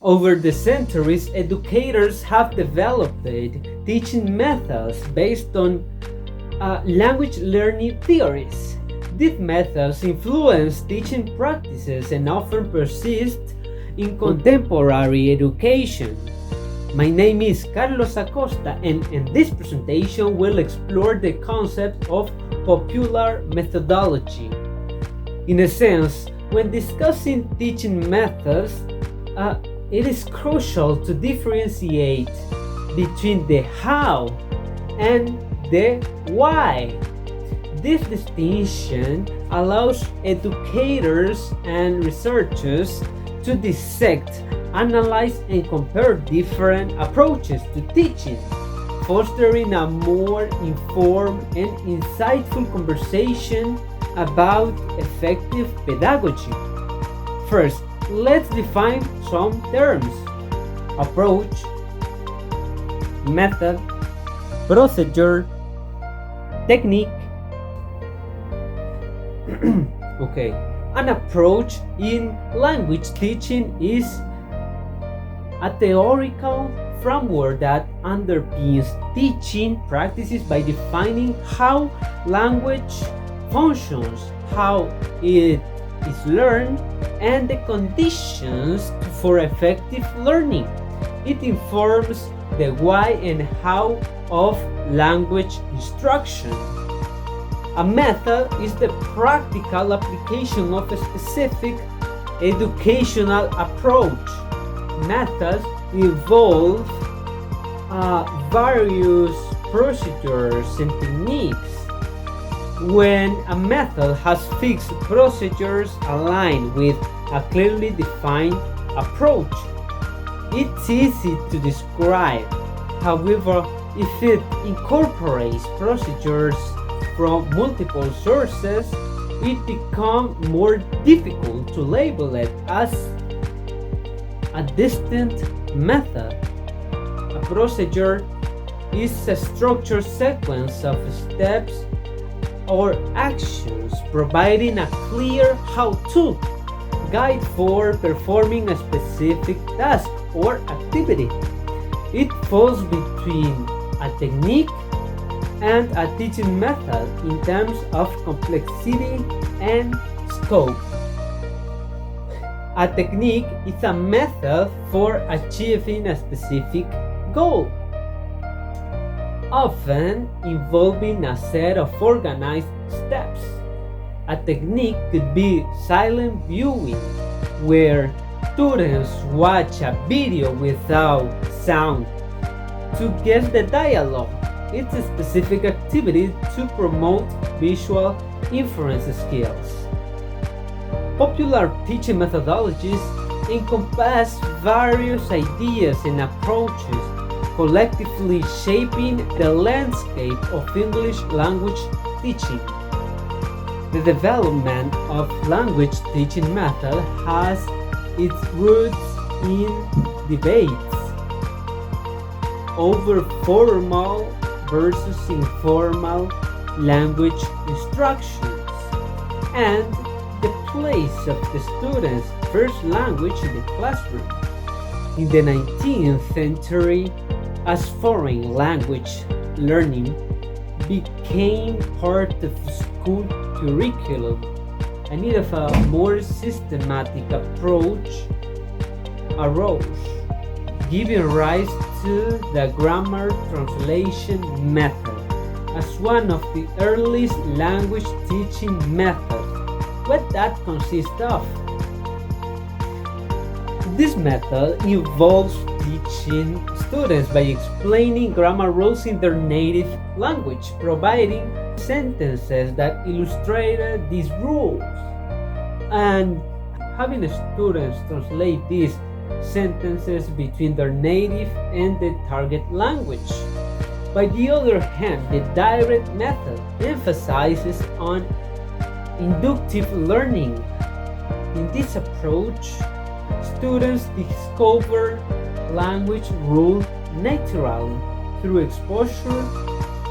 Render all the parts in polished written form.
Over the centuries, educators have developed teaching methods based on language learning theories. These methods influence teaching practices and often persist in contemporary education. My name is Carlos Acosta, and in this presentation, we'll explore the concept of Poupular Methodology. In a sense, when discussing teaching methods, it is crucial to differentiate between the how and the why. This distinction allows educators and researchers to dissect, analyze, and compare different approaches to teaching, fostering a more informed and insightful conversation about effective pedagogy. First, let's define some terms: approach, method, procedure, technique. Okay, an approach in language teaching is a theoretical framework that underpins teaching practices by defining how language functions, how it is learned, and the conditions for effective learning. It informs the why and how of language instruction. A method is the practical application of a specific educational approach. Methods involve various procedures and techniques. When a method has fixed procedures aligned with a clearly defined approach, it's easy to describe. However, if it incorporates procedures from multiple sources, it becomes more difficult to label it as a distinct method. A procedure is a structured sequence of steps or actions providing a clear how-to guide for performing a specific task or activity. It falls between a technique and a teaching method in terms of complexity and scope. A technique is a method for achieving a specific goal, often involving a set of organized steps. A technique could be silent viewing, where students watch a video without sound to get the dialogue. It's a specific activity to promote visual inference skills. Popular teaching methodologies encompass various ideas and approaches, collectively shaping the landscape of English language teaching. The development of language teaching method has its roots in debates over formal versus informal language instructions and the place of the student's first language in the classroom. In the 19th century, as foreign language learning became part of the school curriculum, a need of a more systematic approach arose, giving rise to the grammar translation method as one of the earliest language teaching methods. What that consists of? This method involves teaching students by explaining grammar rules in their native language, providing sentences that illustrate these rules, and having the students translate these sentences between their native and the target language. By the other hand, the direct method emphasizes on inductive learning. In this approach, students discover language rules naturally through exposure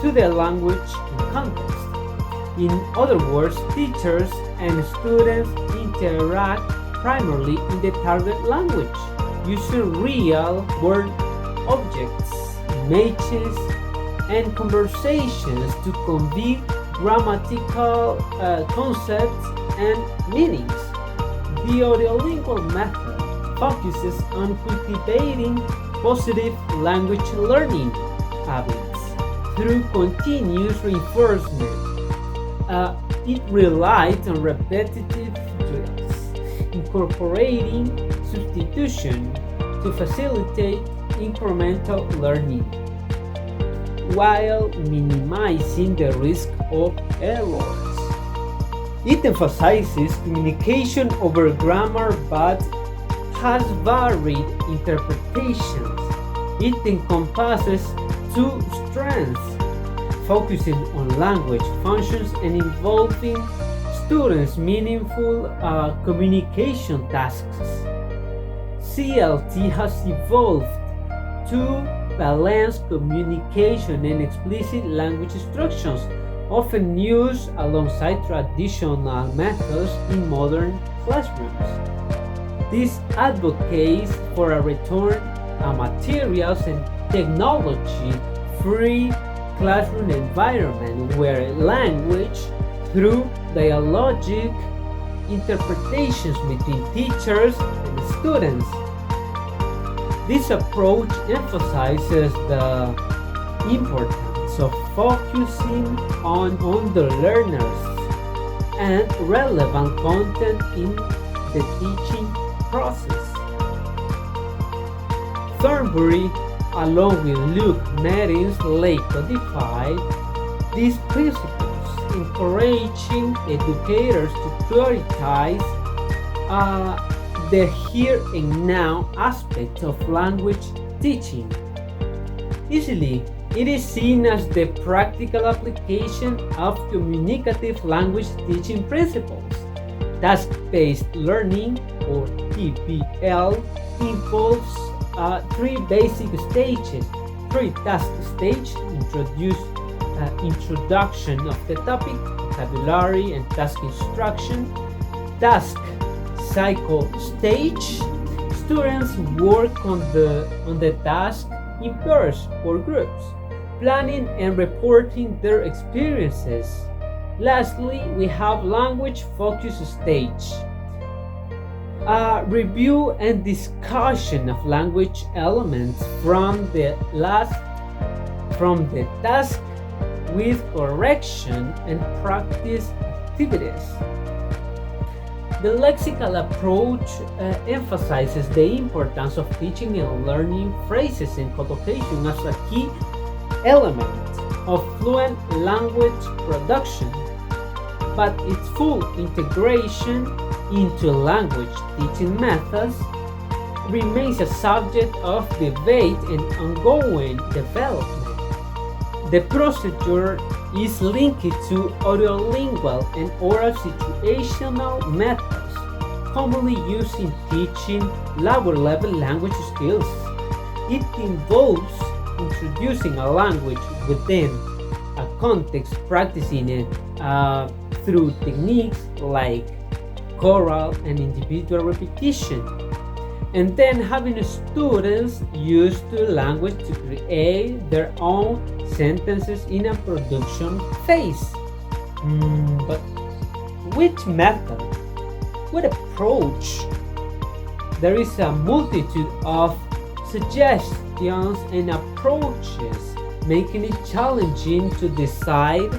to the language in context. In other words, teachers and students interact primarily in the target language, using real world objects, images, and conversations to convey grammatical concepts and meanings. The audiolingual method focuses on cultivating positive language learning habits through continuous reinforcement. It relies on repetitive drills, incorporating substitution to facilitate incremental learning, while minimizing the risk of errors. It emphasizes communication over grammar but has varied interpretations. It encompasses two strengths, focusing on language functions and involving students' meaningful communication tasks. CLT has evolved to balance communication and explicit language instructions, often used alongside traditional methods in modern classrooms. This advocates for a return to materials and technology-free classroom environment where language, through dialogic interpretations between teachers and students. This approach emphasizes the importance of focusing on the learners and relevant content in the teaching process. Thornbury, along with Luke Merins, late codified these principles, encouraging educators to prioritize the here and now aspect of language teaching. Easily, it is seen as the practical application of communicative language teaching principles. Task-based learning, or TBL, involves three basic stages. Task stage introduction of the topic, vocabulary, and task instruction. Task cycle stage, students work on the task in pairs or groups, planning and reporting their experiences. Lastly, we have language focus stage, review and discussion of language elements from the task with correction and practice activities. The lexical approach emphasizes the importance of teaching and learning phrases and collocation as a key element of fluent language production, but its full integration into language teaching methods remains a subject of debate and ongoing development. The procedure is linked to audiolingual and oral situational methods commonly used in teaching lower-level language skills. It involves introducing a language within a context, practicing it through techniques like choral and individual repetition, and then having students use the language to create their own sentences in a production phase. But which method? What approach? There is a multitude of suggestions and approaches, making it challenging to decide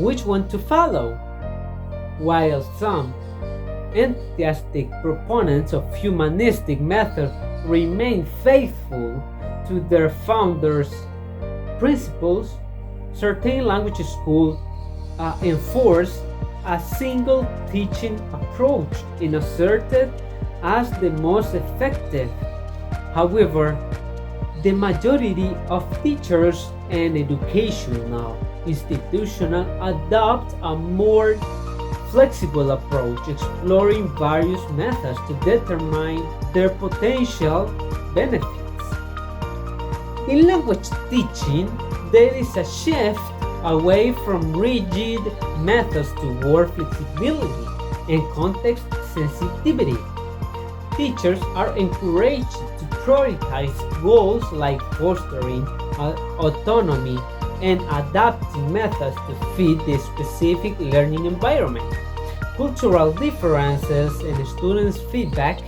which one to follow. While some enthusiastic proponents of humanistic methods remain faithful to their founders' principles, certain language schools enforce a single teaching approach and asserted as the most effective. However, the majority of teachers and educational institutions adopt a more flexible approach, exploring various methods to determine their potential benefits. In language teaching, there is a shift away from rigid methods toward flexibility and context sensitivity. Teachers are encouraged to prioritize goals like fostering autonomy and adapting methods to fit the specific learning environment. Cultural differences and students' feedback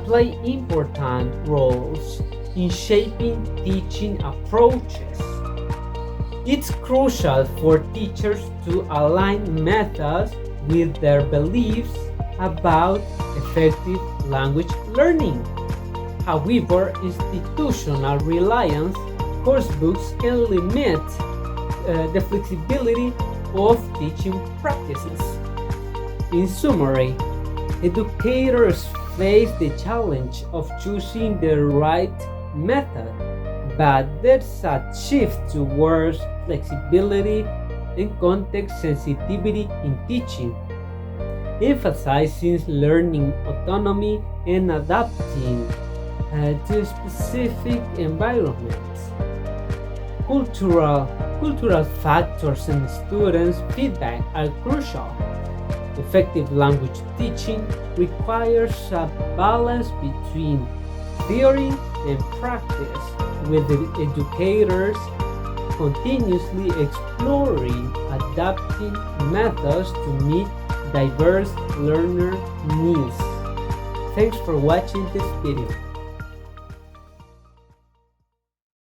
play important roles in shaping teaching approaches. It's crucial for teachers to align methods with their beliefs about effective language learning. However, institutional reliance coursebooks can limit the flexibility of teaching practices. In summary, educators face the challenge of choosing the right method, but there's a shift towards flexibility and context sensitivity in teaching, emphasizing learning autonomy and adapting to specific environments. Cultural factors and students' feedback are crucial. Effective language teaching requires a balance between theory and practice, with the educators continuously exploring adapting methods to meet diverse learner needs. Thanks for watching this video.